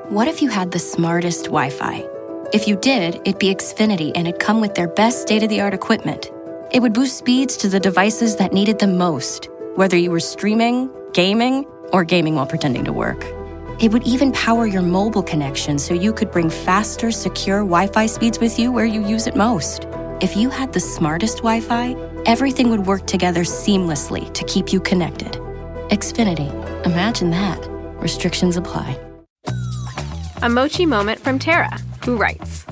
What if you had the smartest Wi-Fi? If you did, it'd be Xfinity and it'd come with their best state-of-the-art equipment. It would boost speeds to the devices that needed them most, whether you were streaming, gaming, or gaming while pretending to work. It would even power your mobile connection so you could bring faster, secure Wi-Fi speeds with you where you use it most. If you had the smartest Wi-Fi, everything would work together seamlessly to keep you connected. Xfinity. Imagine that. Restrictions apply. A mochi moment from Tara, who writes,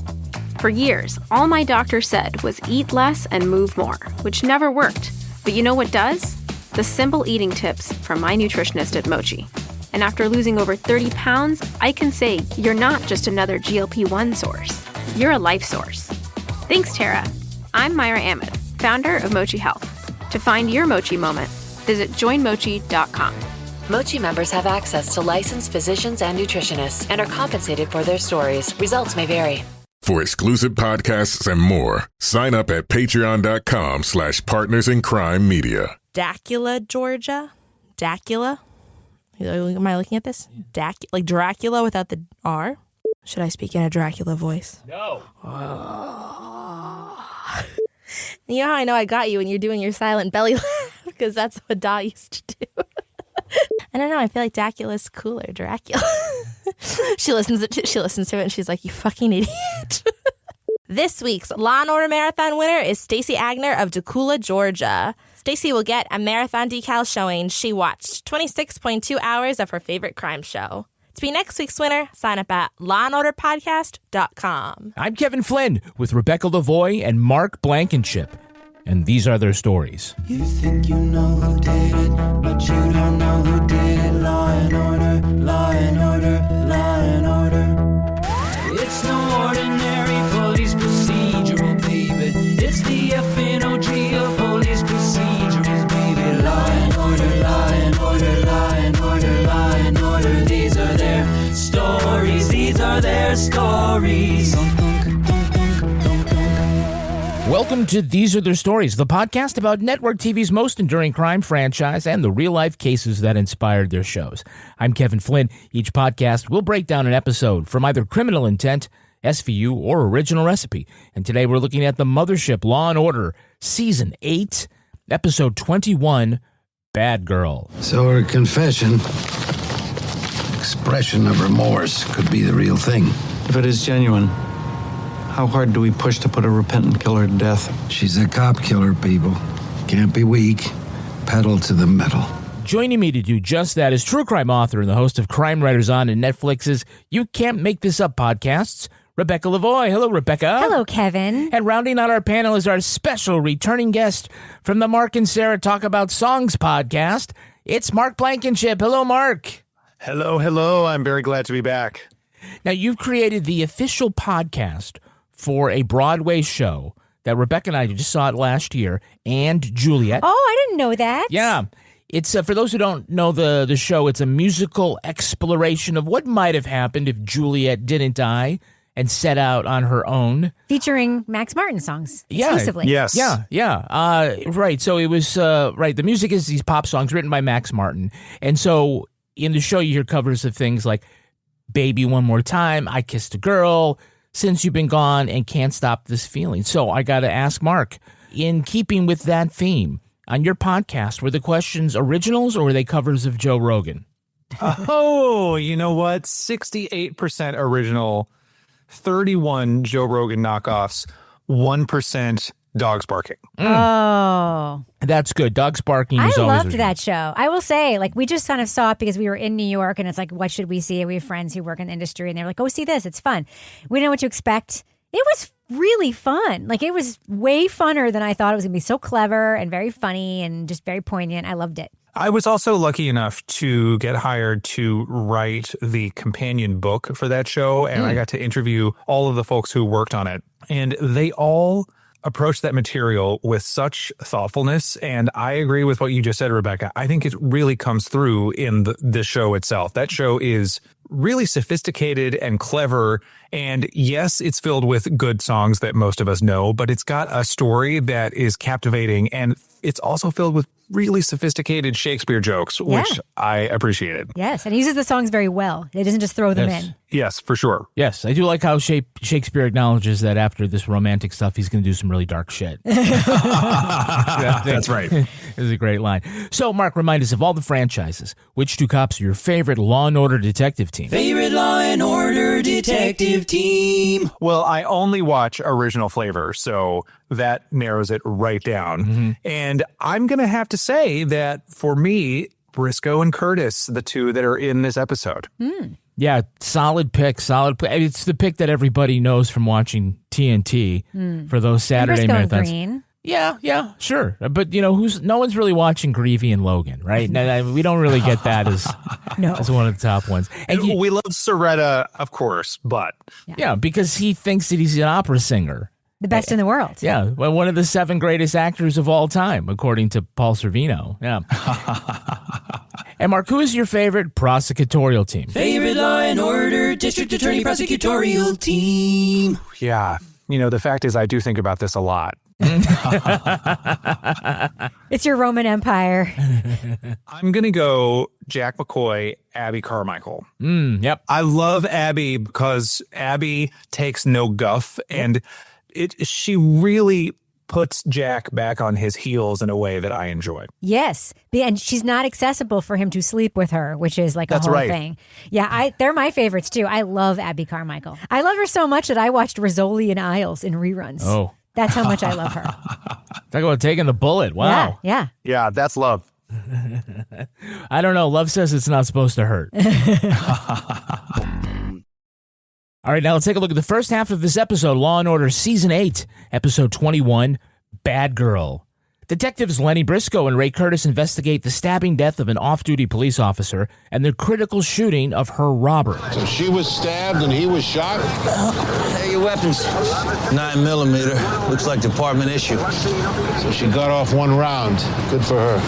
"For years, all my doctor said was eat less and move more, which never worked. But you know what does? The simple eating tips from my nutritionist at Mochi. And after losing over 30 pounds, I can say you're not just another GLP-1 source. You're a life source." Thanks, Tara. I'm Myra Ahmed, founder of Mochi Health. To find your Mochi moment, visit joinmochi.com. Mochi members have access to licensed physicians and nutritionists and are compensated for their stories. Results may vary. For exclusive podcasts and more, sign up at patreon.com/partnersincrimemedia. Dacula, Georgia? Dacula? Am I looking at this? Like Dracula without the R? Should I speak in a Dracula voice? No. You know how I know I got you when you're doing your silent belly laugh? Because that's what Dot used to do. I don't know. I feel like Dacula's cooler. Dracula. She listens to it and she's like, "You fucking idiot." This week's Law & Order Marathon winner is Stacey Agner of Dacula, Georgia. Stacey will get a marathon decal showing she watched 26.2 hours of her favorite crime show. To be next week's winner, sign up at lawandorderpodcast.com. I'm Kevin Flynn with Rebecca Lavoie and Mark Blankenship, and these are their stories. You think you know who did it, but you don't know who did it. Law and order, law and order, law and order. It's no ordinary police procedural, baby. It's the FNOG of police procedurals, baby. Law and order, law and order, law and order, law and order. These are their stories, these are their stories. Welcome to These Are Their Stories, the podcast about network TV's most enduring crime franchise and the real-life cases that inspired their shows. I'm Kevin Flynn. Each podcast will break down an episode from either Criminal Intent, SVU, or Original Recipe. And today we're looking at the mothership Law & Order, Season 8, Episode 21, Bad Girl. So her confession, expression of remorse, could be the real thing. If it is genuine, how hard do we push to put a repentant killer to death? She's a cop killer, people. Can't be weak. Pedal to the metal. Joining me to do just that is true crime author and the host of Crime Writers On and Netflix's You Can't Make This Up podcasts, Rebecca Lavoie. Hello, Rebecca. Hello, Kevin. And rounding out our panel is our special returning guest from the Mark and Sarah Talk About Songs podcast. It's Mark Blankenship. Hello, Mark. Hello, hello. I'm very glad to be back. Now, you've created the official podcast for a Broadway show that Rebecca and I just saw it last year, and Juliet. Oh, I didn't know that. Yeah. It's, for those who don't know the show, it's a musical exploration of what might have happened if Juliet didn't die and set out on her own. Featuring Max Martin songs exclusively. Yes. Yeah. Right. So it was, the music is these pop songs written by Max Martin. And so in the show, you hear covers of things like Baby One More Time, I Kissed a Girl, Since You've Been Gone, and Can't Stop This Feeling. So I got to ask Mark, in keeping with that theme, on your podcast, were the questions originals or were they covers of Joe Rogan? Oh, you know what? 68% original, 31 Joe Rogan knockoffs, 1% dogs barking. Oh. That's good. Dogs barking is always I loved original. that show. I will say, we just kind of saw it because we were in New York, and it's like, what should we see? And we have friends who work in the industry, and they're like, go see this. It's fun. We didn't know what to expect. It was really fun. It was way funner than I thought it was going to be. So clever and very funny and just very poignant. I loved it. I was also lucky enough to get hired to write the companion book for that show, and I got to interview all of the folks who worked on it. And they all approached that material with such thoughtfulness, and I agree with what you just said, Rebecca. I think it really comes through in the show itself. That show is really sophisticated and clever, and yes, it's filled with good songs that most of us know, but it's got a story that is captivating, and it's also filled with really sophisticated Shakespeare jokes, which I appreciated. Yes, and he uses the songs very well. He doesn't just throw them in. Yes, for sure. Yes, I do like how Shakespeare acknowledges that after this romantic stuff, he's going to do some really dark shit. That's right. This is a great line. So, Mark, remind us of all the franchises. Which two cops are your favorite Law & Order detective team? Favorite Law & Order detective team. Well, I only watch original flavor, so that narrows it right down. Mm-hmm. And I'm going to have to say that for me, Briscoe and Curtis, the two that are in this episode. Yeah, solid pick. It's the pick that everybody knows from watching TNT for those Saturday Briscoe and marathons. Green. Yeah, sure. But, no one's really watching Greavy and Logan, right? We don't really get that as one of the top ones. And we love Soretta, of course, but... Yeah, because he thinks that he's an opera singer. The best in the world. Yeah, well, one of the 7 greatest actors of all time, according to Paul Sorvino. Yeah. And Mark, who is your favorite prosecutorial team? Favorite Law & Order District Attorney Prosecutorial Team. Yeah, the fact is I do think about this a lot. It's your Roman Empire. I'm going to go Jack McCoy, Abby Carmichael. Yep. I love Abby because Abby takes no guff, and she really puts Jack back on his heels in a way that I enjoy. Yes. And she's not accessible for him to sleep with her, which is like a whole thing. Yeah, they're my favorites too. I love Abby Carmichael. I love her so much that I watched Rizzoli and Isles in reruns. Oh. That's how much I love her. Talk about taking the bullet. Wow. Yeah. Yeah, that's love. I don't know. Love says it's not supposed to hurt. All right, now let's take a look at the first half of this episode, Law & Order Season 8, Episode 21, Bad Girl. Detectives Lenny Briscoe and Ray Curtis investigate the stabbing death of an off-duty police officer and the critical shooting of her robber. So she was stabbed and he was shot? Hey, your weapons. 9mm. Looks like department issue. So she got off one round. Good for her.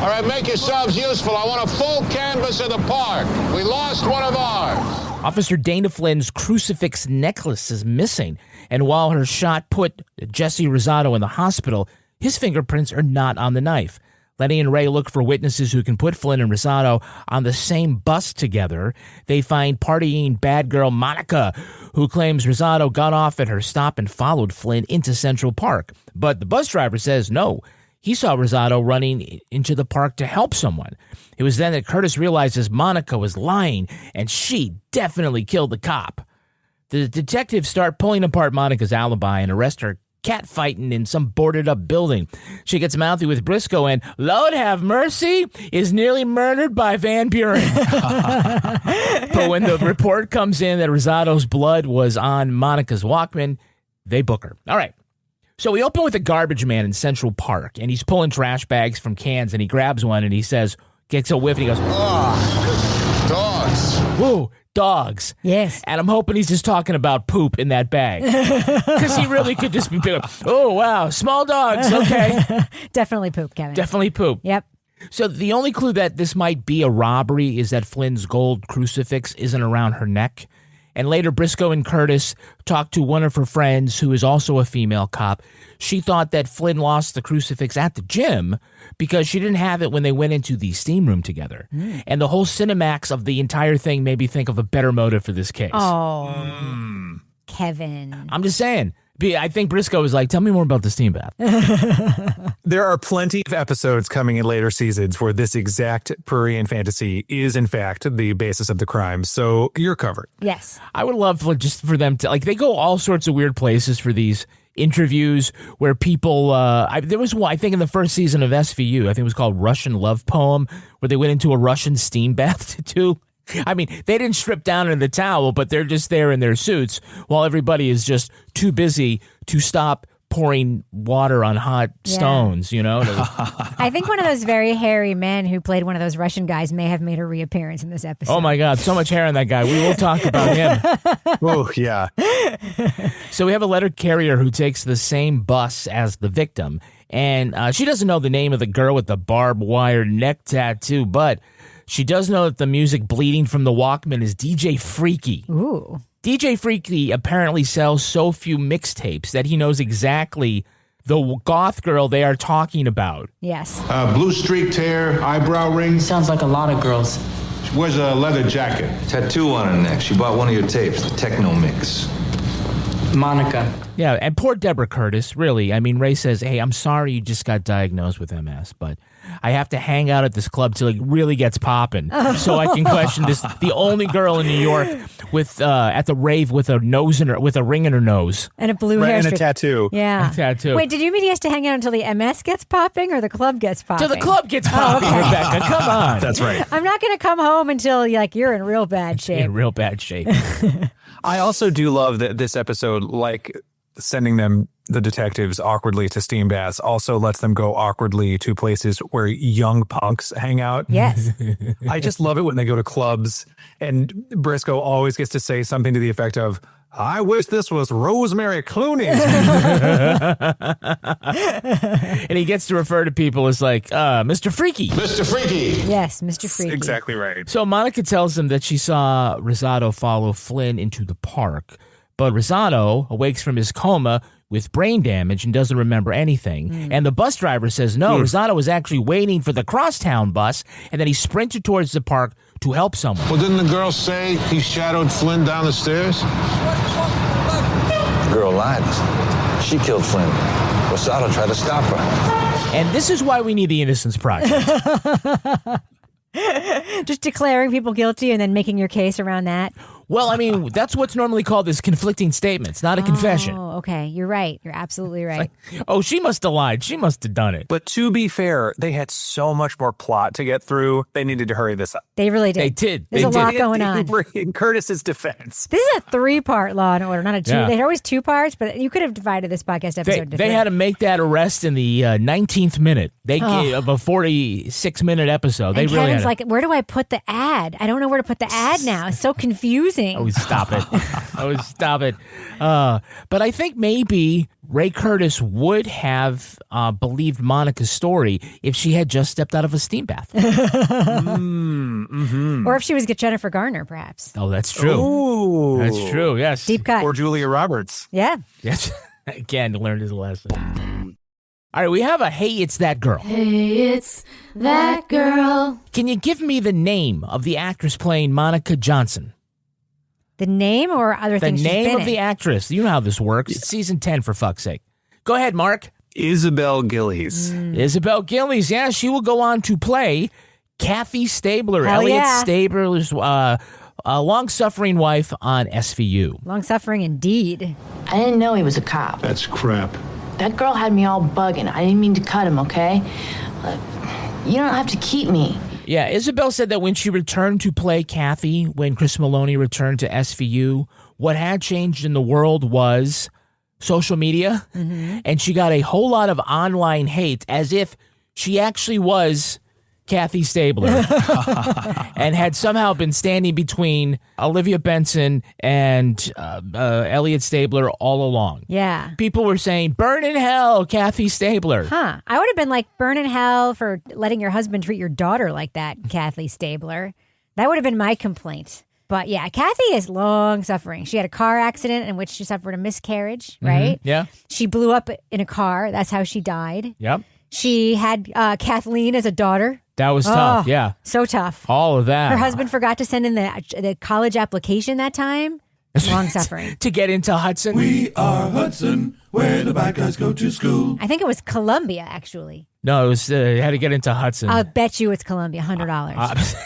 All right, make yourselves useful. I want a full canvas of the park. We lost one of ours. Officer Dana Flynn's crucifix necklace is missing, and while her shot put Jesse Rosado in the hospital, his fingerprints are not on the knife. Lenny and Ray look for witnesses who can put Flynn and Rosado on the same bus together. They find partying bad girl Monica, who claims Rosado got off at her stop and followed Flynn into Central Park. But the bus driver says no. He saw Rosado running into the park to help someone. It was then that Curtis realizes Monica was lying, and she definitely killed the cop. The detectives start pulling apart Monica's alibi and arrest her catfighting in some boarded-up building. She gets mouthy with Briscoe and, Lord have mercy, is nearly murdered by Van Buren. But when the report comes in that Rosado's blood was on Monica's Walkman, they book her. All right. So we open with a garbage man in Central Park, and he's pulling trash bags from cans, and he grabs one, and he says, gets a whiff, and he goes, Dogs. Whoa, dogs. Yes. And I'm hoping he's just talking about poop in that bag. Because he really could just be big. Oh, wow, small dogs, okay. Definitely poop, Kevin. Definitely poop. Yep. So the only clue that this might be a robbery is that Flynn's gold crucifix isn't around her neck. And later, Briscoe and Curtis talked to one of her friends who is also a female cop. She thought that Flynn lost the crucifix at the gym because she didn't have it when they went into the steam room together. And the whole Cinemax of the entire thing made me think of a better motive for this case. Oh, Kevin. I'm just saying. I think Briscoe was like, tell me more about the steam bath. There are plenty of episodes coming in later seasons where this exact prurient fantasy is, in fact, the basis of the crime. So you're covered. Yes. I would love just for them to, they go all sorts of weird places for these interviews where people, there was one, I think in the first season of SVU, I think it was called Russian Love Poem, where they went into a Russian steam bath too. I mean, they didn't strip down in the towel, but they're just there in their suits while everybody is just too busy to stop pouring water on hot stones, I think one of those very hairy men who played one of those Russian guys may have made a reappearance in this episode. Oh, my God. So much hair on that guy. We will talk about him. Oh, yeah. So we have a letter carrier who takes the same bus as the victim, and she doesn't know the name of the girl with the barbed wire neck tattoo, but she does know that the music bleeding from the Walkman is DJ Freaky. Ooh. DJ Freaky apparently sells so few mixtapes that he knows exactly the goth girl they are talking about. Yes. Blue streaked hair, eyebrow rings. Sounds like a lot of girls. She's Where's a leather jacket? Tattoo on her neck. She bought one of your tapes, the Techno Mix. Monica. Yeah, and poor Deborah Curtis, really. I mean, Ray says, hey, I'm sorry you just got diagnosed with MS, but I have to hang out at this club till it really gets popping so I can question this. The only girl in New York with at the rave with a nose in her, with a ring in her nose. And a blue hair and a strip. tattoo. Yeah. A tattoo. Wait, did you mean he has to hang out until the MS gets popping or the club gets popping? Till the club gets popping, okay. Rebecca. Come on. That's right. I'm not going to come home until you're in real bad shape. In real bad shape. I also do love that this episode, like sending them, the detectives, awkwardly to steam baths, also lets them go awkwardly to places where young punks hang out. Yes. I just love it when they go to clubs and Briscoe always gets to say something to the effect of, I wish this was Rosemary Clooney's. And he gets to refer to people as like, Mr. Freaky. Mr. Freaky. Yes, Mr. Freaky. Exactly right. So Monica tells him that she saw Rosado follow Flynn into the park, but Rosado awakes from his coma with brain damage and doesn't remember anything. And the bus driver says, no, Rosado was actually waiting for the crosstown bus, and then he sprinted towards the park to help someone. Well, didn't the girl say he shadowed Flynn down the stairs? The girl lied. She killed Flynn. Rosado tried to stop her. And this is why we need the Innocence Project. Just declaring people guilty and then making your case around that. Well, I mean, that's what's normally called as conflicting statements, not a confession. Oh, okay. You're right. You're absolutely right. Oh, she must have lied. She must have done it. But to be fair, they had so much more plot to get through. They needed to hurry this up. They really did. They did. There's a lot going on. In Curtis's defense. This is a 3-part Law and Order, not a 2. Yeah. They're always 2 parts, but you could have divided this podcast episode. They had to make that arrest in the 19th minute. They gave of a 46-minute episode. And they really Kevin's had like, where do I put the ad? I don't know where to put the ad now. It's so confusing. Oh, stop it. Oh, stop it. But I think maybe Ray Curtis would have believed Monica's story if she had just stepped out of a steam bath. Or if she was Jennifer Garner, perhaps. Oh, that's true. Ooh. That's true, yes. Deep cut. Or Julia Roberts. Yeah. Yes. Again, learned his lesson. All right, we have a Hey, It's That Girl. Hey, it's that girl. Can you give me the name of the actress playing Monica Johnson? The name or other The things she's name been of in? the actress. You know how this works. It's season 10, for fuck's sake. Go ahead, Mark. Isabel Gillies. Isabel Gillies, yeah, she will go on to play Kathy Stabler, Hell Elliot yeah. Stabler's long-suffering wife on SVU. Long-suffering indeed. I didn't know he was a cop. That's crap. That girl had me all bugging. I didn't mean to cut him, okay? You don't have to keep me. Yeah, Isabel said that when she returned to play Kathy, when Chris Maloney returned to SVU, what had changed in the world was social media, and she got a whole lot of online hate as if she actually was Kathy Stabler and had somehow been standing between Olivia Benson and Elliot Stabler all along. Yeah. People were saying, burn in hell, Kathy Stabler. Huh. I would have been like, burn in hell for letting your husband treat your daughter like that, Kathy Stabler. That would have been my complaint. But yeah, Kathy is long suffering. She had a car accident in which she suffered a miscarriage, right? Yeah. She blew up in a car. That's how she died. Yep. She had Kathleen as a daughter. That was tough, yeah. So tough. All of that. Her husband forgot to send in the college application that time. Long suffering. To get into Hudson. We are Hudson, where the bad guys go to school. I think it was Columbia, actually. No, it was had to get into Hudson. I'll bet you it's Columbia, $100.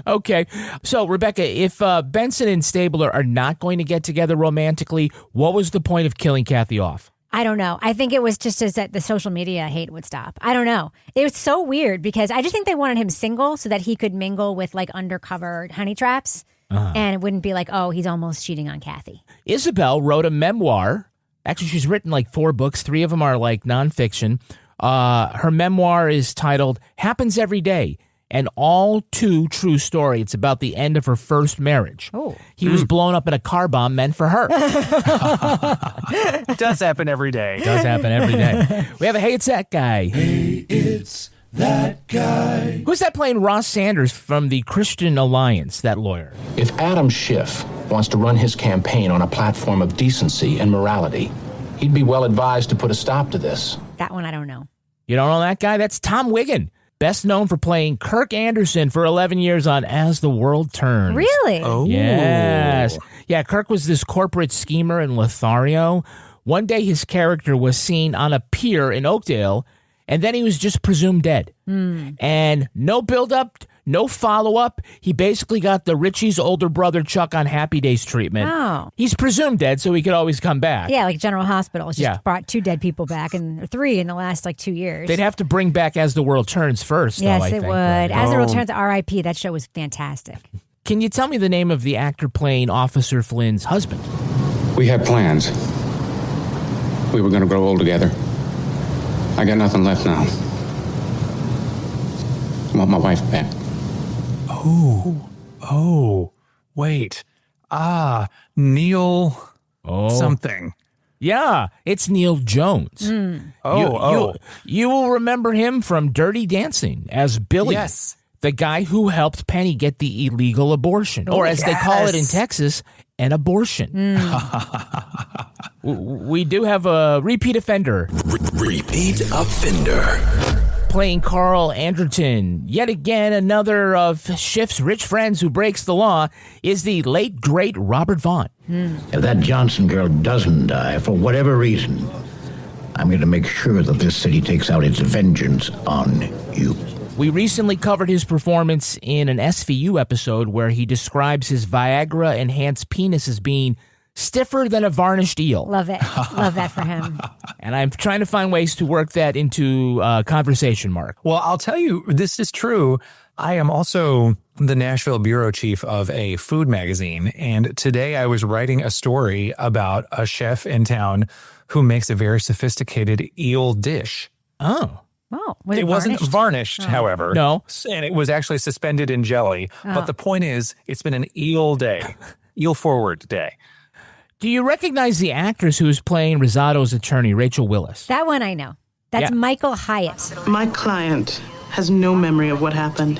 Okay. So, Rebecca, if Benson and Stabler are not going to get together romantically, what was the point of killing Kathy off? I don't know. I think it was just as that the social media hate would stop. I don't know. It was so weird because I just think they wanted him single so that he could mingle with like undercover honey traps. And it wouldn't be like, oh, he's almost cheating on Kathy. Isabel wrote a memoir. Actually, she's written like 4 books. 3 of them are like nonfiction. Her memoir is titled Happens Every Day, an all-too true story. It's about the end of her first marriage. Oh. He was blown up in a car bomb meant for her. It does happen every day. It does happen every day. We have a Hey, It's That Guy. Hey, it's that guy. Who's that playing Ross Sanders from the Christian Alliance, that lawyer? If Adam Schiff wants to run his campaign on a platform of decency and morality, he'd be well advised to put a stop to this. That one I don't know. You don't know that guy? That's Tom Wiggin. best known for playing Kirk Anderson for 11 years on As the World Turns. Really? Oh. Yes. Yeah, Kirk was this corporate schemer in Lothario. One day his character was seen on a pier in Oakdale, and then he was just presumed dead. And no build-up, no follow-up. He basically got the Richie's older brother Chuck on Happy Days treatment. Oh. He's presumed dead, so he could always come back. Yeah, like General Hospital. It's just brought 2 dead people back, and 3 in the last 2 years. They'd have to bring back As the World Turns first, yes, though, I it think. would. Right? As the World Turns, R.I.P. That show was fantastic. Can you tell me the name of the actor playing Officer Flynn's husband? We had plans. We were going to grow old together. I got nothing left now. I want my wife back. Oh, wait. Neil something. Yeah, it's Neil Jones. You will remember him from Dirty Dancing as Billy. Yes. The guy who helped Penny get the illegal abortion, or as they call it in Texas, an abortion. We do have a repeat offender. Repeat offender. Playing Carl Anderton, yet again another of Schiff's rich friends who breaks the law, is the late, great Robert Vaughn. If that Johnson girl doesn't die, for whatever reason, I'm going to make sure that this city takes out its vengeance on you. We recently covered his performance in an SVU episode where he describes his Viagra-enhanced penis as being stiffer than a varnished eel. Love it. Love that for him. And I'm trying to find ways to work that into conversation, Mark. Well, I'll tell you, this is true. I am also the Nashville bureau chief of a food magazine. And today I was writing a story about a chef in town who makes a very sophisticated eel dish. Oh. Oh, it wasn't varnished, however. No. And it was actually suspended in jelly. But the point is, it's been an eel day, eel forward day. Do you recognize the actress who is playing Rosado's attorney, Rachel Willis? That one I know. That's Michael Hyatt. My client has no memory of what happened.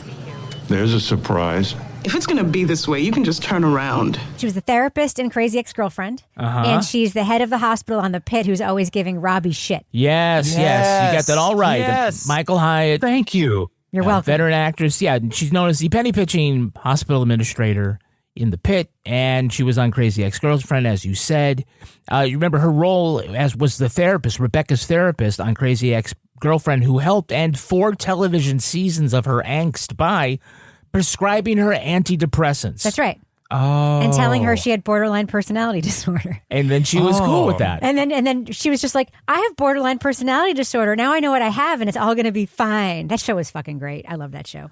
There's a surprise. If it's going to be this way, you can just turn around. She was the therapist in Crazy Ex-Girlfriend. And she's the head of the hospital on the Pit who's always giving Robbie shit. Yes. You got that all right. Yes. Michael Hyatt. Thank you. You're welcome. Veteran actress. Yeah, she's known as the penny pitching hospital administrator in the Pit, and she was on Crazy Ex-Girlfriend, as you said. You remember her role as was the therapist, Rebecca's therapist on Crazy Ex-Girlfriend, who helped end 4 television seasons of her angst by prescribing her antidepressants. That's right. Oh. And telling her she had borderline personality disorder. And then she was cool with that. And then she was just like, I have borderline personality disorder. Now I know what I have, and it's all going to be fine. That show was fucking great. I love that show.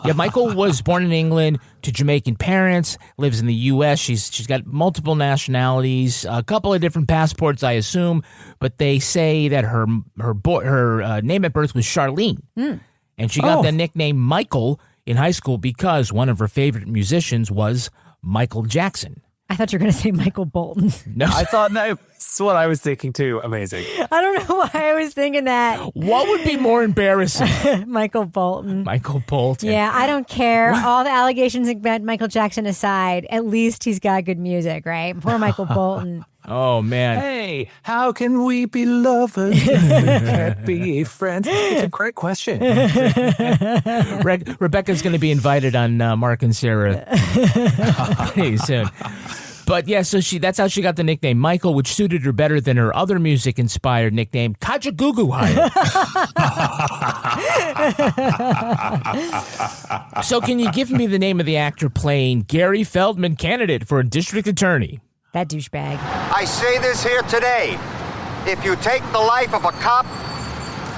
Yeah, Michael was born in England to Jamaican parents, lives in the U.S. She's got multiple nationalities, a couple of different passports, I assume, but they say that her name at birth was Charlene. And she got the nickname Michael in high school because one of her favorite musicians was Michael Jackson. I thought you were going to say Michael Bolton. No, I thought that's what I was thinking too. Amazing. I don't know why I was thinking that. What would be more embarrassing? Michael Bolton. Michael Bolton. Yeah, I don't care. All the allegations about Michael Jackson aside, at least he's got good music, right? Poor Michael Bolton. Oh, man. Hey, how can we be lovers if we can't be friends? It's a great question. Rebecca's going to be invited on Mark and Sarah pretty soon. But yeah, so that's how she got the nickname Michael, which suited her better than her other music-inspired nickname, Kajagoogoo Hyatt. So can you give me the name of the actor playing Gary Feldman, candidate for a district attorney? That douchebag. I say this here today. If you take the life of a cop,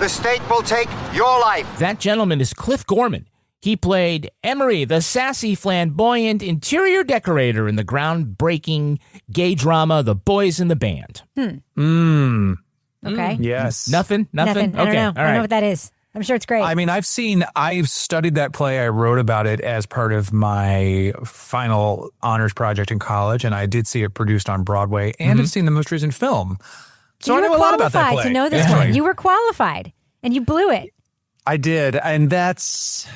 the state will take your life. That gentleman is Cliff Gorman. He played Emery, the sassy, flamboyant interior decorator in the groundbreaking gay drama The Boys in the Band. Okay. Yes. Nothing? I don't know. Okay. All I don't know what that is. I'm sure it's great. I mean, I've studied that play. I wrote about it as part of my final honors project in college, and I did see it produced on Broadway, and I've seen the most recent film. So I know a lot about that play. You were qualified to know this one. You were qualified, and you blew it. I did, and that's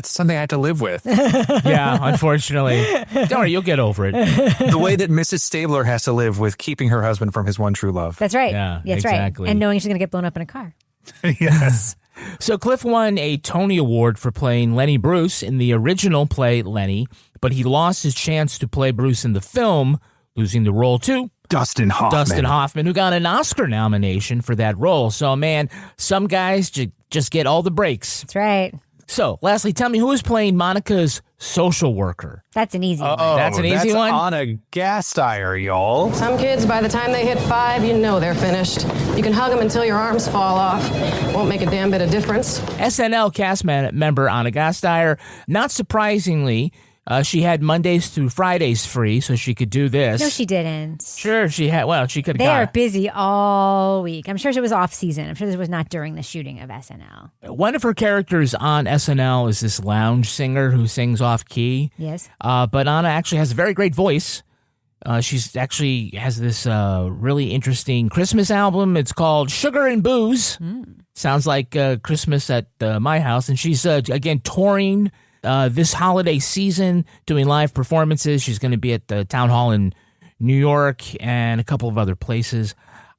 something I had to live with. Yeah, unfortunately. Don't worry, you'll get over it. The way that Mrs. Stabler has to live with keeping her husband from his one true love. That's right. Yeah, That's exactly. right. And knowing she's going to get blown up in a car. Yes. So Cliff won a Tony Award for playing Lenny Bruce in the original play Lenny, but he lost his chance to play Bruce in the film, losing the role to Dustin Hoffman, who got an Oscar nomination for that role. So, man, some guys just get all the breaks. That's right. So, lastly, tell me, who is playing Monica's social worker? That's an easy one. That's an easy one? Anna Gasteyer, y'all. Some kids, by the time they hit 5, you know they're finished. You can hug them until your arms fall off. Won't make a damn bit of difference. SNL cast member Anna Gasteyer, not surprisingly, she had Mondays through Fridays free, so she could do this. No, she didn't. Sure, she had. Well, she could have They got are busy all week. I'm sure it was off season. I'm sure this was not during the shooting of SNL. One of her characters on SNL is this lounge singer who sings off key. Yes. But Anna actually has a very great voice. She's actually has this really interesting Christmas album. It's called Sugar and Booze. Sounds like Christmas at my house. And she's, again, touring this holiday season, doing live performances. She's going to be at the Town Hall in New York and a couple of other places.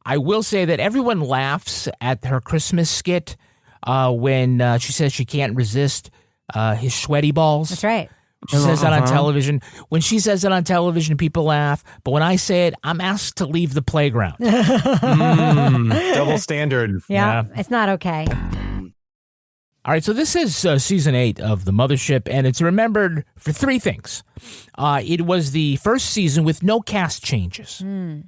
I will say that everyone laughs at her Christmas skit when she says she can't resist his sweaty balls. That's right. She says that on television. When she says it on television, people laugh. But when I say it, I'm asked to leave the playground. Double standard. Yeah, it's not okay. All right, so this is season 8 of The Mothership, and it's remembered for 3 things. It was the first season with no cast changes. The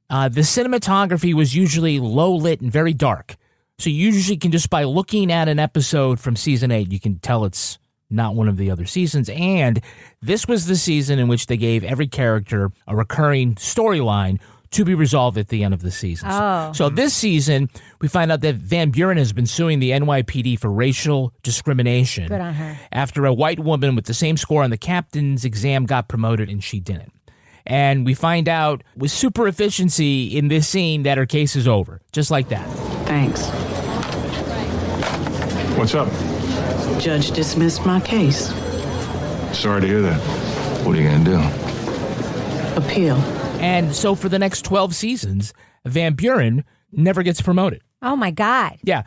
cinematography was usually low-lit and very dark. So you usually can just by looking at an episode from season 8, you can tell it's not one of the other seasons. And this was the season in which they gave every character a recurring storyline to be resolved at the end of the season. So this season, we find out that Van Buren has been suing the NYPD for racial discrimination. Good on her. After a white woman with the same score on the captain's exam got promoted and she didn't. And we find out with super efficiency in this scene that her case is over. Just like that. Thanks. What's up? Judge dismissed my case. Sorry to hear that. What are you going to do? Appeal. And so for the next 12 seasons, Van Buren never gets promoted. Oh, my God. Yeah.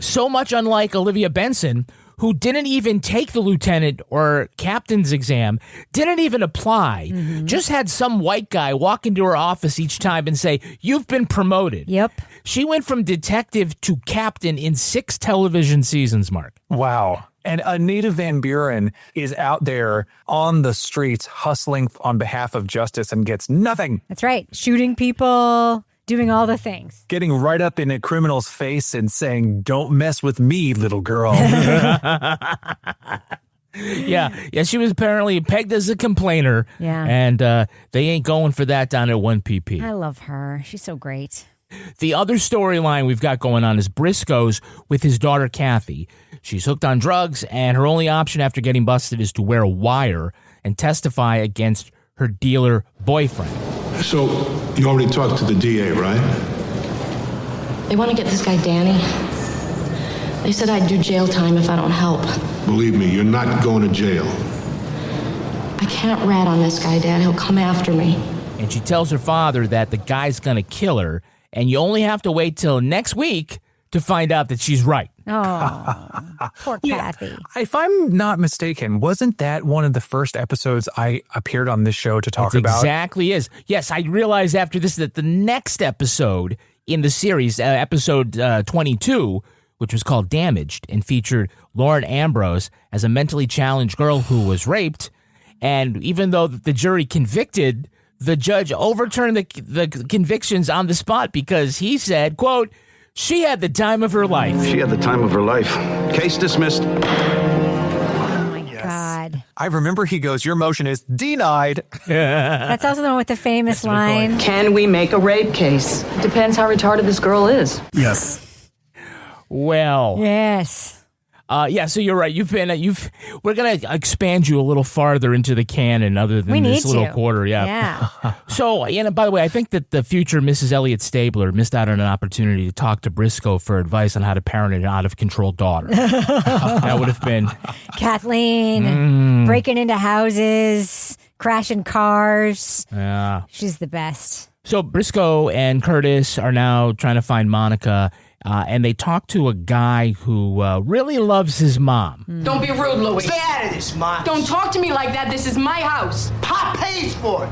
So much unlike Olivia Benson, who didn't even take the lieutenant or captain's exam, didn't even apply, just had some white guy walk into her office each time and say, "You've been promoted." Yep. She went from detective to captain in 6 television seasons, Mark. Wow. And Anita Van Buren is out there on the streets hustling on behalf of justice and gets nothing. That's right. Shooting people, doing all the things. Getting right up in a criminal's face and saying, "Don't mess with me, little girl." Yeah, she was apparently pegged as a complainer. Yeah. And they ain't going for that down at 1PP. I love her. She's so great. The other storyline we've got going on is Briscoe's with his daughter, Kathy. She's hooked on drugs, and her only option after getting busted is to wear a wire and testify against her dealer boyfriend. So, you already talked to the DA, right? They want to get this guy Danny. They said I'd do jail time if I don't help. Believe me, you're not going to jail. I can't rat on this guy, Dad. He'll come after me. And she tells her father that the guy's going to kill her, and you only have to wait till next week to find out that she's right. Oh, poor Kathy. If I'm not mistaken, wasn't that one of the first episodes I appeared on this show to talk about? Exactly is. Yes, I realized after this that the next episode in the series, episode 22, which was called Damaged and featured Lauren Ambrose as a mentally challenged girl who was raped. And even though the jury convicted, the judge overturned the convictions on the spot because he said, quote, "She had the time of her life." She had the time of her life. Case dismissed. Oh, my God. I remember he goes, "Your motion is denied." That's also the one with the famous line. Can we make a rape case? Depends how retarded this girl is. Yes. Well. Yes. Yeah, so you're right. We're gonna expand you a little farther into the canon, other than this little quarter. Yeah. So, by the way, I think that the future Mrs. Elliott Stabler missed out on an opportunity to talk to Briscoe for advice on how to parent an out-of-control daughter. That would have been Kathleen breaking into houses, crashing cars. Yeah, she's the best. So Briscoe and Curtis are now trying to find Monica. and they talk to a guy who really loves his mom. Don't be rude, Louie. Stay out of this, Ma. Don't talk to me like that. This is my house. Pop pays for it.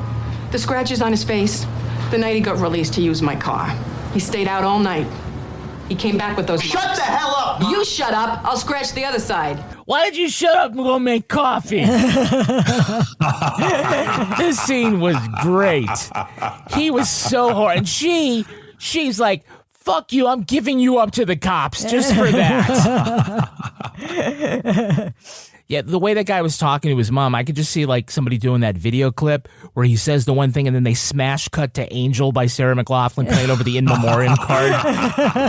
The scratches on his face, the night he got released to use my car. He stayed out all night. He came back with those... Shut the hell up, Ma. You shut up. I'll scratch the other side. Why did you shut up and go make coffee? This scene was great. He was so hard. And she's like, fuck you, I'm giving you up to the cops just for that. Yeah, the way that guy was talking to his mom, I could just see like somebody doing that video clip where he says the one thing and then they smash cut to Angel by Sarah McLachlan playing over the in memoriam card.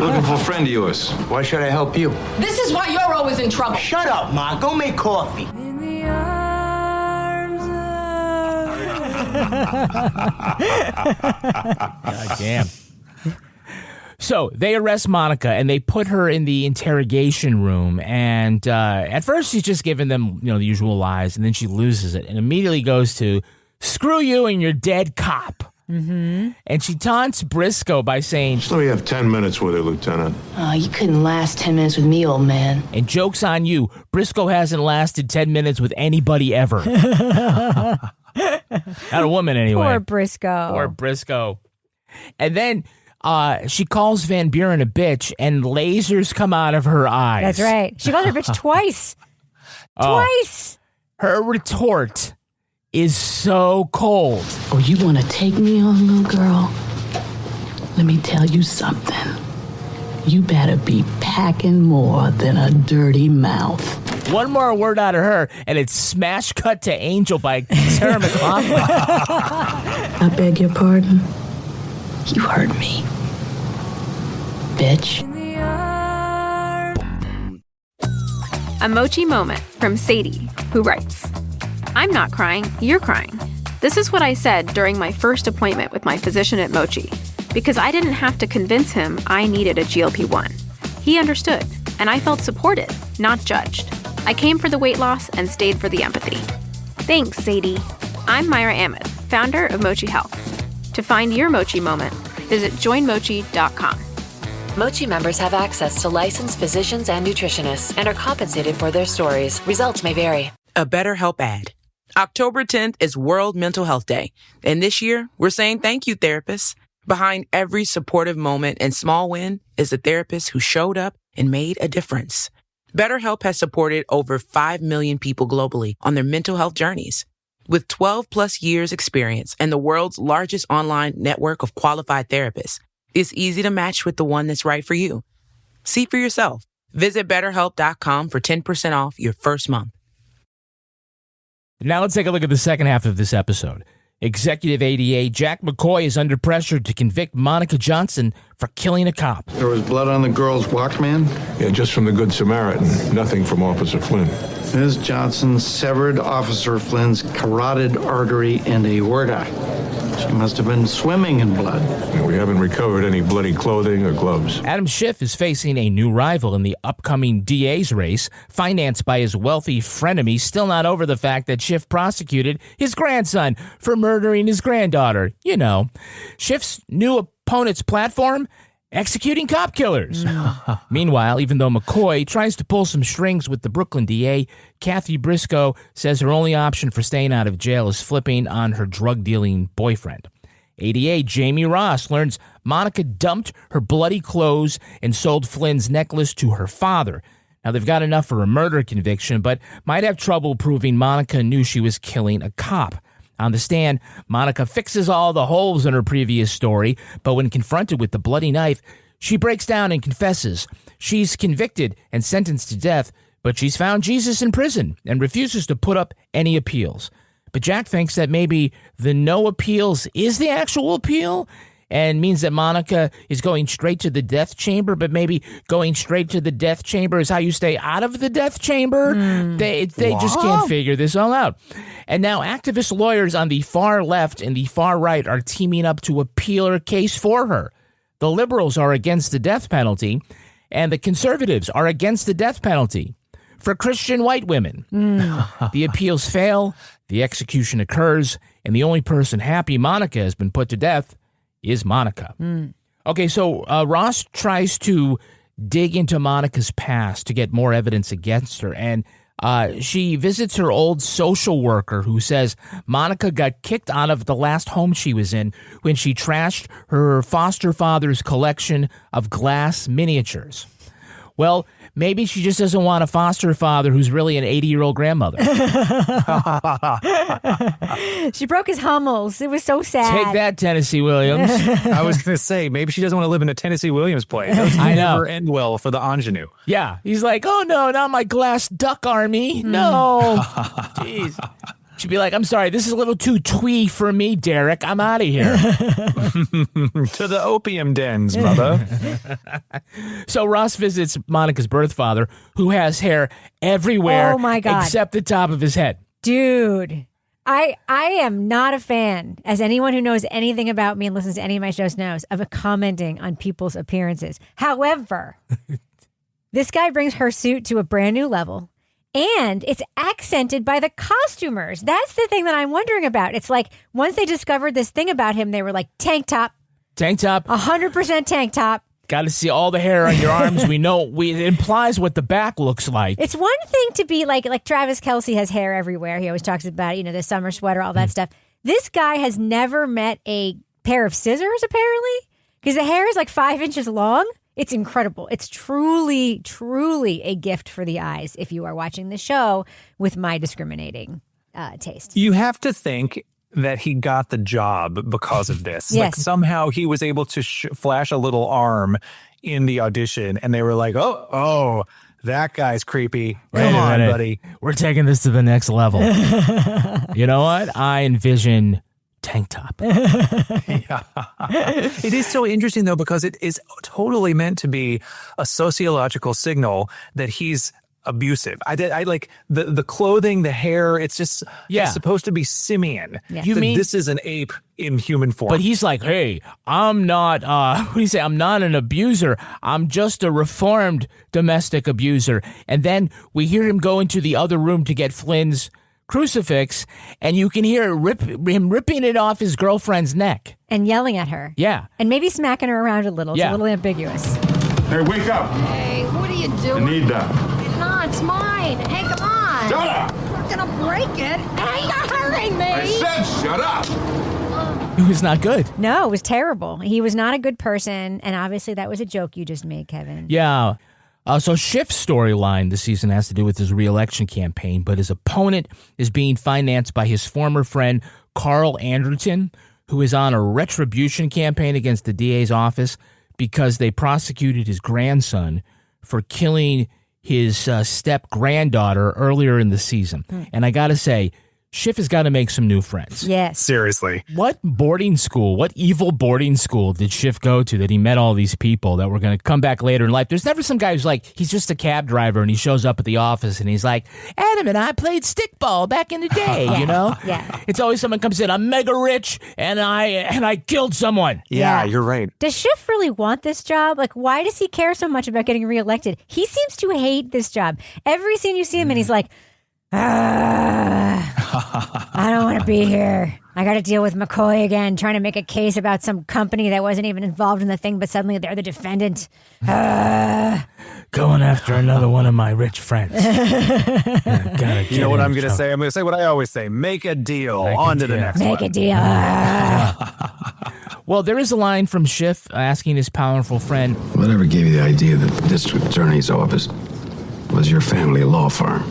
Looking for a friend of yours. Why should I help you? This is why you're always in trouble. Shut up, Ma. Go make coffee. God damn. So they arrest Monica and they put her in the interrogation room. And at first she's just giving them, the usual lies, and then she loses it and immediately goes to screw you and your dead cop. Mm-hmm. And she taunts Briscoe by saying, So we have 10 minutes with her, Lieutenant. Oh, you couldn't last 10 minutes with me, old man. And joke's on you, Briscoe hasn't lasted 10 minutes with anybody ever. Not a woman, anyway. Poor Briscoe. Poor Briscoe. And then she calls Van Buren a bitch, and lasers come out of her eyes. That's right. She called her bitch twice. Twice. Her retort is so cold. Oh, you want to take me on, little girl? Let me tell you something. You better be packing more than a dirty mouth. One more word out of her, and it's smash cut to Angel by Sarah McLachlan. I beg your pardon? You heard me. Bitch. A Mochi moment from Sadie, who writes, I'm not crying, you're crying. This is what I said during my first appointment with my physician at Mochi, because I didn't have to convince him I needed a GLP-1. He understood, and I felt supported, not judged. I came for the weight loss and stayed for the empathy. Thanks, Sadie. I'm Myra Ahmed, founder of Mochi Health. To find your Mochi moment, visit joinmochi.com. Mochi members have access to licensed physicians and nutritionists and are compensated for their stories. Results may vary. A BetterHelp ad. October 10th is World Mental Health Day, and this year we're saying thank you, therapists. Behind every supportive moment and small win is a therapist who showed up and made a difference. BetterHelp has supported over 5 million people globally on their mental health journeys. With 12 plus years experience and the world's largest online network of qualified therapists, it's easy to match with the one that's right for you. See for yourself. Visit BetterHelp.com for 10% off your first month. Now let's take a look at the second half of this episode. Executive ADA Jack McCoy is under pressure to convict Monica Johnson for killing a cop. There was blood on the girl's Walkman? Yeah, just from the Good Samaritan. Nothing from Officer Flynn. Ms. Johnson severed Officer Flynn's carotid artery and aorta. She must have been swimming in blood. Yeah, we haven't recovered any bloody clothing or gloves. Adam Schiff is facing a new rival in the upcoming DA's race, financed by his wealthy frenemy, still not over the fact that Schiff prosecuted his grandson for murdering his granddaughter. You know, Schiff's new opponent's platform? Executing cop killers. Meanwhile, even though McCoy tries to pull some strings with the Brooklyn DA, Kathy Briscoe says her only option for staying out of jail is flipping on her drug-dealing boyfriend. ADA Jamie Ross learns Monica dumped her bloody clothes and sold Flynn's necklace to her father. Now, they've got enough for a murder conviction, but might have trouble proving Monica knew she was killing a cop. On the stand, Monica fixes all the holes in her previous story, but when confronted with the bloody knife, she breaks down and confesses. She's convicted and sentenced to death, but she's found Jesus in prison and refuses to put up any appeals. But Jack thinks that maybe the no appeals is the actual appeal and means that Monica is going straight to the death chamber, but maybe going straight to the death chamber is how you stay out of the death chamber. They just can't figure this all out. And now activist lawyers on the far left and the far right are teaming up to appeal her case for her. The liberals are against the death penalty, and the conservatives are against the death penalty for Christian white women. The appeals fail, the execution occurs, and the only person happy Monica has been put to death is Monica. Okay, so Ross tries to dig into Monica's past to get more evidence against her, and she visits her old social worker who says Monica got kicked out of the last home she was in when she trashed her foster father's collection of glass miniatures. Well, maybe she just doesn't want a foster father who's really an 80-year-old grandmother. She broke his Hummels. It was so sad. Take that, Tennessee Williams. I was going to say, maybe she doesn't want to live in a Tennessee Williams play. Those I know. never end well for the ingenue. Yeah. He's like, oh, no, not my glass duck army. No. Jeez. She'd be like, I'm sorry, this is a little too twee for me, Derek. I'm out of here. To the opium dens, mother. So Ross visits Monica's birth father, who has hair everywhere Oh, my God. except the top of his head. Dude, I am not a fan, as anyone who knows anything about me and listens to any of my shows knows, of commenting on people's appearances. However, this guy brings her suit to a brand new level. And it's accented by the costumers. That's the thing that I'm wondering about. It's like once they discovered this thing about him, they were like, tank top. Tank top. 100% tank top. Got to see all the hair on your arms. We know it implies what the back looks like. It's one thing to be like Travis Kelce has hair everywhere. He always talks about, the summer sweater, all that stuff. This guy has never met a pair of scissors, apparently, because the hair is like 5 inches long. It's incredible. It's truly, truly a gift for the eyes if you are watching the show with my discriminating taste. You have to think that he got the job because of this. Yes. Like somehow he was able to flash a little arm in the audition, and they were like, oh, that guy's creepy. Come on, buddy. We're taking this to the next level. You know what? I envision tank top. Yeah. It is so interesting, though, because it is totally meant to be a sociological signal that he's abusive. I like the clothing, the hair. It's just it's supposed to be simian. Yeah. You mean this is an ape in human form? But he's like, hey, I'm not. What do you say? I'm not an abuser. I'm just a reformed domestic abuser. And then we hear him go into the other room to get Flynn's crucifix, and you can hear him ripping it off his girlfriend's neck and yelling at her. Yeah, and maybe smacking her around a little. It's a little ambiguous. Hey, wake up! Hey, what are you doing? Anita. No, it's mine. Hey, come on. Shut up! We're gonna break it. Hey, you're hurting me. I said shut up! It was not good. No, it was terrible. He was not a good person, and obviously that was a joke you just made, Kevin. Yeah. So Schiff's storyline this season has to do with his re-election campaign, but his opponent is being financed by his former friend, Carl Anderton, who is on a retribution campaign against the DA's office because they prosecuted his grandson for killing his step-granddaughter earlier in the season. And I got to say, Schiff has got to make some new friends. Yes. Seriously. What evil boarding school did Schiff go to that he met all these people that were going to come back later in life? There's never some guy who's like, he's just a cab driver and he shows up at the office and he's like, Adam and I played stickball back in the day, you know? Yeah. It's always someone comes in, I'm mega rich and I killed someone. Yeah, you're right. Does Schiff really want this job? Like, why does he care so much about getting reelected? He seems to hate this job. Every scene you see him in, he's like, I don't want to be here. I got to deal with McCoy again, trying to make a case about some company that wasn't even involved in the thing, but suddenly they're the defendant. Going after another one of my rich friends. You know what I'm going to say? I'm going to say what I always say. Make a deal. On to the next one. Make a deal. Well, there is a line from Schiff asking his powerful friend, whatever gave you the idea that the district attorney's office was your family law firm?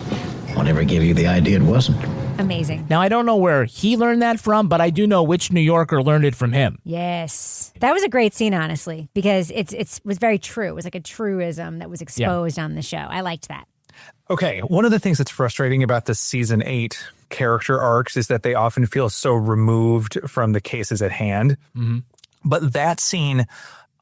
Whatever gave you the idea it wasn't. Amazing. Now, I don't know where he learned that from, but I do know which New Yorker learned it from him. Yes. That was a great scene, honestly, because it was very true. It was like a truism that was exposed on the show. I liked that. Okay, one of the things that's frustrating about the season 8 character arcs is that they often feel so removed from the cases at hand. Mm-hmm. But that scene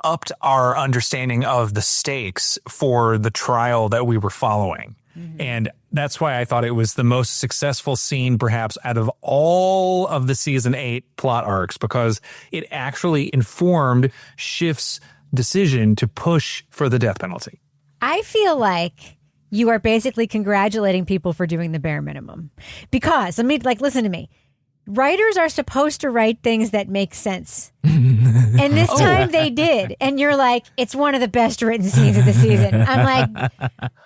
upped our understanding of the stakes for the trial that we were following. Mm-hmm. And that's why I thought it was the most successful scene, perhaps, out of all of the season 8 plot arcs, because it actually informed Schiff's decision to push for the death penalty. I feel like you are basically congratulating people for doing the bare minimum. Because, listen to me. Writers are supposed to write things that make sense. And this time they did. And you're like, it's one of the best written scenes of the season. I'm like,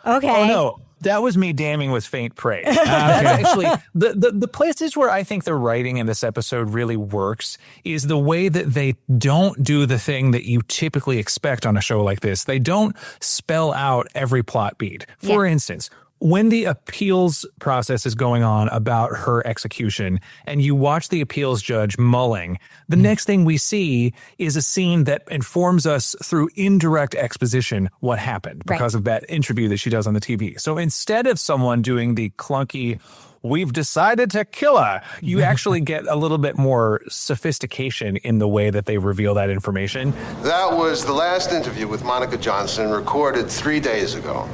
okay. Oh, no. That was me damning with faint praise. That's actually the places where I think the writing in this episode really works is the way that they don't do the thing that you typically expect on a show like this. They don't spell out every plot beat. For instance, when the appeals process is going on about her execution and you watch the appeals judge mulling, the next thing we see is a scene that informs us through indirect exposition what happened because of that interview that she does on the TV. So instead of someone doing the clunky, we've decided to kill her, you actually get a little bit more sophistication in the way that they reveal that information. That was the last interview with Monica Johnson, recorded 3 days ago.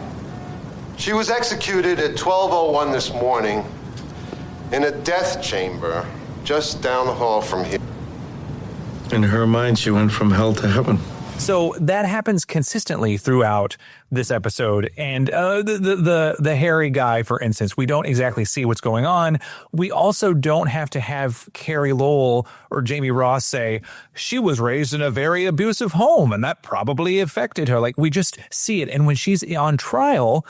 She was executed at 12:01 this morning in a death chamber just down the hall from here. In her mind, she went from hell to heaven. So that happens consistently throughout this episode. And the hairy guy, for instance, we don't exactly see what's going on. We also don't have to have Carrie Lowell or Jamie Ross say, she was raised in a very abusive home and that probably affected her. Like, we just see it. And when she's on trial,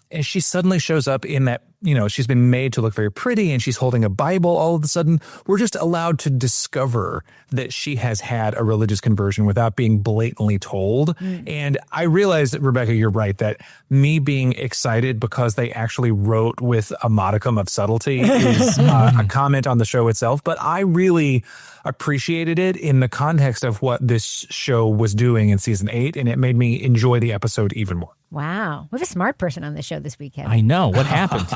and she suddenly shows up in that, she's been made to look very pretty and she's holding a Bible all of a sudden, we're just allowed to discover that she has had a religious conversion without being blatantly told. And I realize that, Rebecca, you're right, that me being excited because they actually wrote with a modicum of subtlety is a comment on the show itself. But I really appreciated it in the context of what this show was doing in season 8, and it made me enjoy the episode even more. Wow. We have a smart person on the show this weekend. I know. What happened?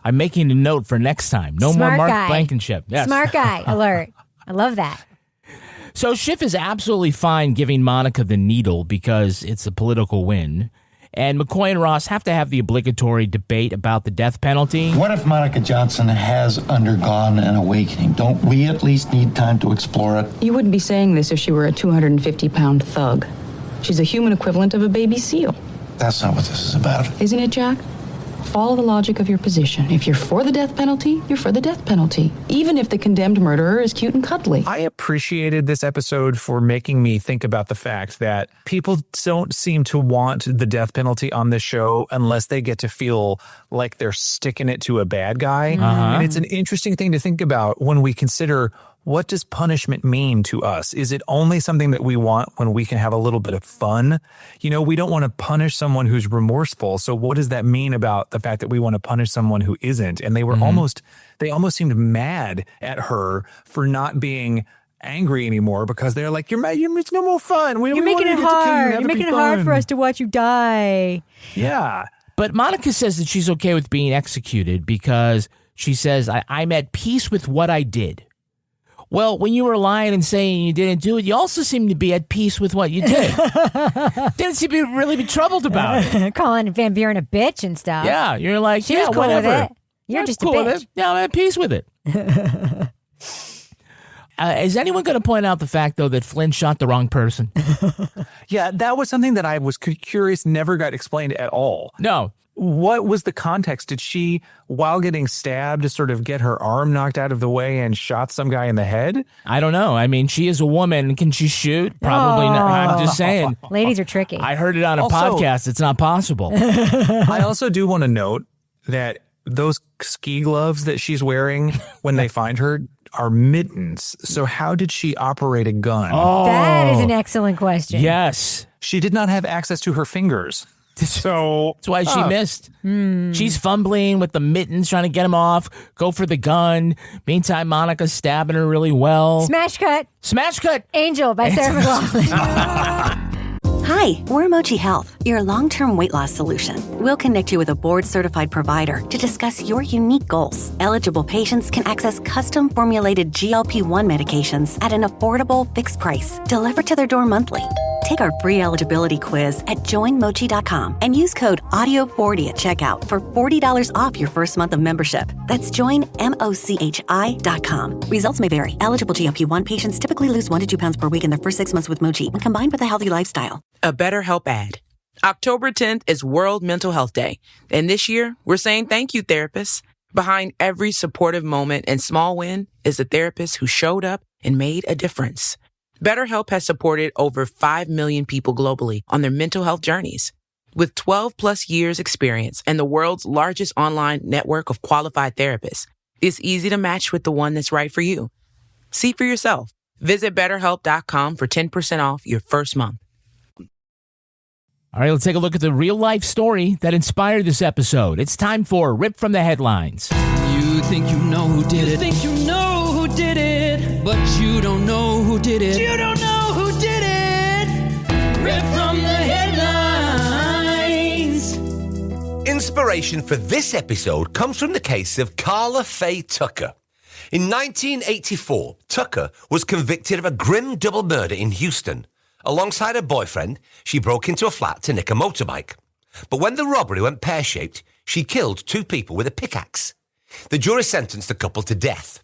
I'm making a note for next time. No Smart more Mark guy. Blankenship. Yes. Smart guy alert. I love that. So Schiff is absolutely fine giving Monica the needle because it's a political win. And McCoy and Ross have to have the obligatory debate about the death penalty. What if Monica Johnson has undergone an awakening? Don't we at least need time to explore it? You wouldn't be saying this if she were a 250-pound thug. She's a human equivalent of a baby seal. That's not what this is about. Isn't it, Jack? Follow the logic of your position. If you're for the death penalty, you're for the death penalty, even if the condemned murderer is cute and cuddly. I appreciated this episode for making me think about the fact that people don't seem to want the death penalty on this show unless they get to feel like they're sticking it to a bad guy. And it's an interesting thing to think about when we consider, what does punishment mean to us? Is it only something that we want when we can have a little bit of fun? We don't want to punish someone who's remorseful. So what does that mean about the fact that we want to punish someone who isn't? And they were almost seemed mad at her for not being angry anymore because they're like, you're mad, it's no more fun. You're making it hard. You're making it hard for us to watch you die. Yeah. But Monica says that she's okay with being executed because she says, I'm at peace with what I did. Well, when you were lying and saying you didn't do it, you also seem to be at peace with what you did. Didn't seem to really be troubled about it. Calling Van Buren a bitch and stuff. Yeah, you're like, she was cool whatever. with it. You're just cool a bitch. with it. Yeah, I'm at peace with it. Is anyone going to point out the fact, though, that Flynn shot the wrong person? Yeah, that was something that I was curious, never got explained at all. No. What was the context? Did she, while getting stabbed, sort of get her arm knocked out of the way and shot some guy in the head? I don't know. I mean, she is a woman. Can she shoot? Probably not. I'm just saying. Ladies are tricky. I heard it on a podcast. It's not possible. I also do want to note that those ski gloves that she's wearing when they find her are mittens. So how did she operate a gun? Oh. That is an excellent question. Yes. She did not have access to her fingers. So that's why she missed. She's fumbling with the mittens, trying to get him off, go for the gun. Meantime, Monica's stabbing her really well. Smash cut. Smash cut. Angel by Sarah McLachlan. Hi, we're Mochi Health, your long-term weight loss solution. We'll connect you with a board-certified provider to discuss your unique goals. Eligible patients can access custom-formulated GLP-1 medications at an affordable, fixed price, delivered to their door monthly. Take our free eligibility quiz at joinmochi.com and use code AUDIO40 at checkout for $40 off your first month of membership. That's joinmochi.com. Results may vary. Eligible GLP-1 patients typically lose 1 to 2 pounds per week in their first 6 months with Mochi when combined with a healthy lifestyle. A BetterHelp ad. October 10th is World Mental Health Day. And this year, we're saying thank you, therapists. Behind every supportive moment and small win is a therapist who showed up and made a difference. BetterHelp has supported over 5 million people globally on their mental health journeys. With 12 plus years experience and the world's largest online network of qualified therapists, it's easy to match with the one that's right for you. See for yourself. Visit BetterHelp.com for 10% off your first month. All right, let's take a look at the real-life story that inspired this episode. It's time for Rip from the Headlines. You think you know who did it. You think you know who did it. But you don't know who did it. You don't know who did it. Rip from the Headlines. Inspiration for this episode comes from the case of Carla Faye Tucker. In 1984, Tucker was convicted of a grim double murder in Houston. Alongside her boyfriend, she broke into a flat to nick a motorbike. But when the robbery went pear-shaped, she killed 2 people with a pickaxe. The jury sentenced the couple to death.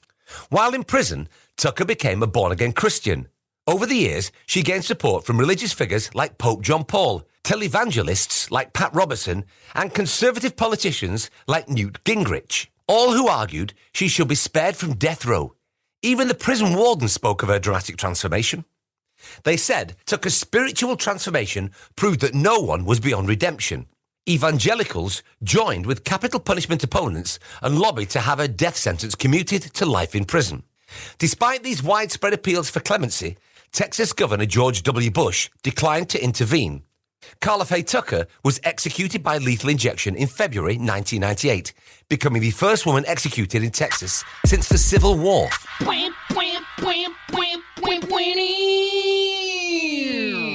While in prison, Tucker became a born-again Christian. Over the years, she gained support from religious figures like Pope John Paul, televangelists like Pat Robertson, and conservative politicians like Newt Gingrich, all who argued she should be spared from death row. Even the prison warden spoke of her dramatic transformation. They said Tucker's spiritual transformation proved that no one was beyond redemption. Evangelicals joined with capital punishment opponents and lobbied to have her death sentence commuted to life in prison. Despite these widespread appeals for clemency, Texas Governor George W. Bush declined to intervene. Carla Faye Tucker was executed by lethal injection in February 1998, becoming the first woman executed in Texas since the Civil War.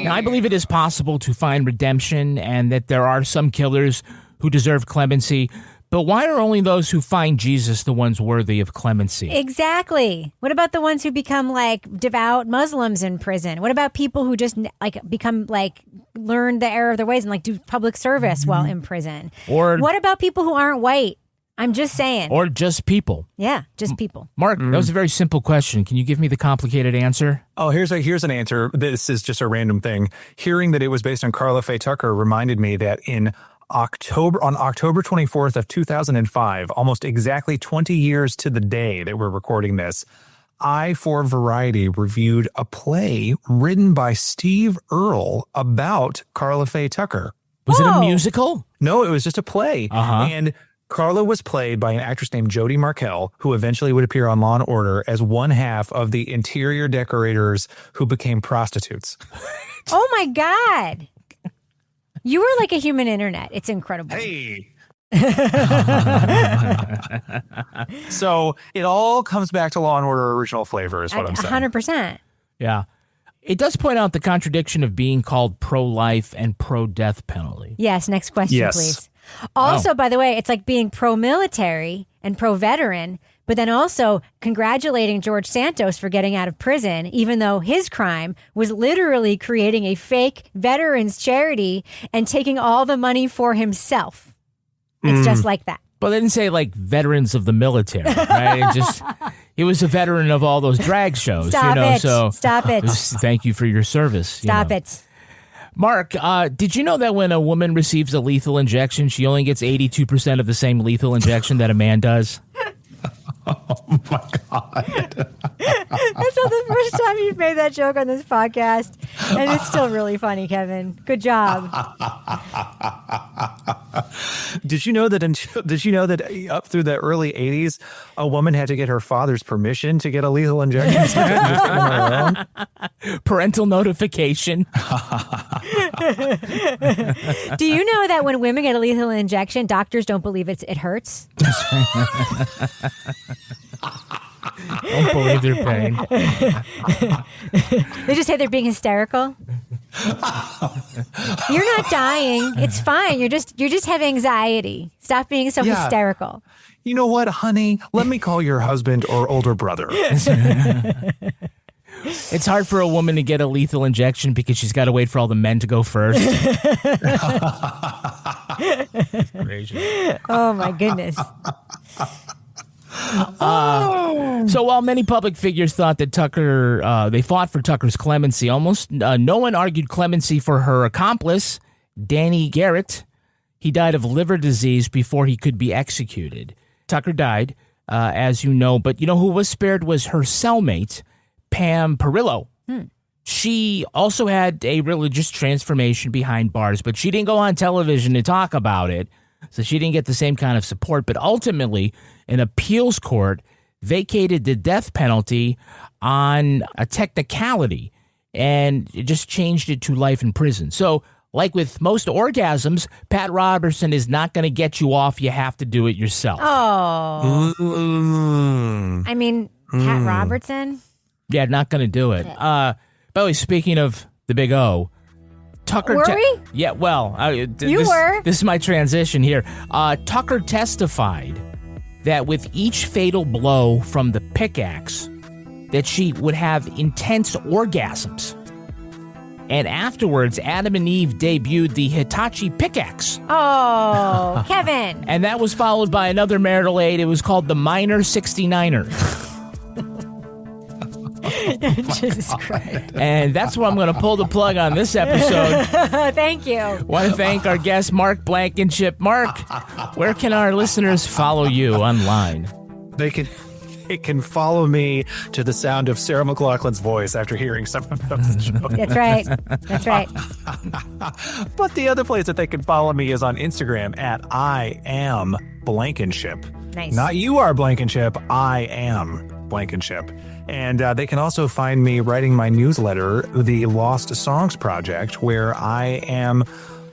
Now, I believe it is possible to find redemption and that there are some killers who deserve clemency, but why are only those who find Jesus the ones worthy of clemency? Exactly. What about the ones who become devout Muslims in prison? What about people who just become learn the error of their ways and do public service while in prison? Or what about people who aren't white? I'm just saying. Or just people. Yeah, just people. Mark, that was a very simple question. Can you give me the complicated answer? Oh, here's an answer. This is just a random thing. Hearing that it was based on Carla Faye Tucker reminded me that on October 24th of 2005, almost exactly 20 years to the day that we're recording this, I, for Variety, reviewed a play written by Steve Earle about Carla Faye Tucker. Was it a musical? No, it was just a play. And Carla was played by an actress named Jody Markell, who eventually would appear on Law & Order as one half of the interior decorators who became prostitutes. Oh, my God. You were like a human internet. It's incredible. Hey. So it all comes back to Law & Order original flavor is what I'm saying. 100%. Yeah. It does point out the contradiction of being called pro-life and pro-death penalty. Yes, next question, please. Also, by the way, it's like being pro-military and pro-veteran, but then also congratulating George Santos for getting out of prison, even though his crime was literally creating a fake veterans charity and taking all the money for himself. It's just like that. But they didn't say veterans of the military, right? He was a veteran of all those drag shows. Stop it. So Stop it. Thank you for your service. Stop it. Mark, did you know that when a woman receives a lethal injection, she only gets 82% of the same lethal injection that a man does? Oh, my God. That's not the first time you've made that joke on this podcast. And it's still really funny, Kevin. Good job. Did you know that up through the early 80s, a woman had to get her father's permission to get a lethal injection? Just on her own? Parental notification. Do you know that when women get a lethal injection, doctors don't believe it hurts? Don't believe their pain. They just say they're being hysterical. You're not dying. It's fine. You just have anxiety. Stop being so hysterical. You know what, honey? Let me call your husband or older brother. It's hard for a woman to get a lethal injection because she's got to wait for all the men to go first. Oh, my goodness. So while many public figures thought that they fought for Tucker's clemency, almost no one argued clemency for her accomplice, Danny Garrett. He died of liver disease before he could be executed. Tucker died, as you know, but you know who was spared was her cellmate, Pam Perillo. She also had a religious transformation behind bars, but she didn't go on television to talk about it, so she didn't get the same kind of support. But ultimately, an appeals court vacated the death penalty on a technicality, and it just changed it to life in prison. So, like with most orgasms, Pat Robertson is not going to get you off. You have to do it yourself. Oh. I mean, Pat Robertson? Yeah, not going to do it. By the way, speaking of the Big O, Tucker... Were we? Yeah, well... You were. This is my transition here. Tucker testified that with each fatal blow from the pickaxe, that she would have intense orgasms. And afterwards, Adam and Eve debuted the Hitachi pickaxe. Oh, Kevin. And that was followed by another marital aid. It was called the Minor 69er. Jesus Christ. And that's where I'm going to pull the plug on this episode. Thank you. Want to thank our guest, Mark Blankenship. Mark, where can our listeners follow you online? They can follow me to the sound of Sarah McLachlan's voice after hearing some of those jokes. That's right. That's right. But the other place that they can follow me is on Instagram at I am Blankenship. Nice. Not you are Blankenship, I am Blankenship. And they can also find me writing my newsletter, The Lost Songs Project, where I am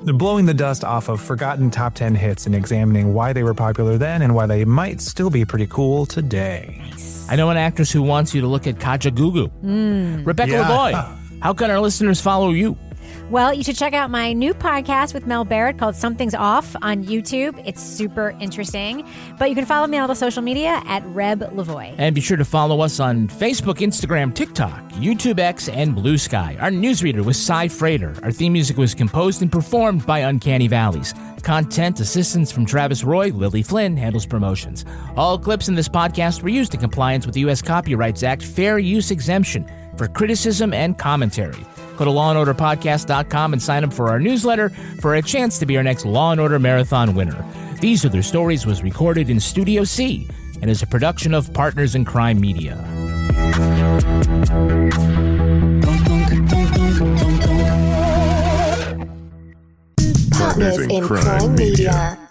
blowing the dust off of forgotten top 10 hits and examining why they were popular then and why they might still be pretty cool today. Nice. I know an actress who wants you to look at Kajagoogoo. Rebecca Lavoie, how can our listeners follow you? Well, you should check out my new podcast with Mel Barrett called Something's Off on YouTube. It's super interesting. But you can follow me on all the social media at Reb Lavoie. And be sure to follow us on Facebook, Instagram, TikTok, YouTube X, and Blue Sky. Our newsreader was Cy Frater. Our theme music was composed and performed by Uncanny Valleys. Content assistance from Travis Roy. Lily Flynn handles promotions. All clips in this podcast were used in compliance with the U.S. Copyrights Act Fair Use Exemption for criticism and commentary. Go to lawandorderpodcast.com and sign up for our newsletter for a chance to be our next Law & Order Marathon winner. These Are Their Stories was recorded in Studio C and is a production of Partners in Crime Media. Partners in Crime Media.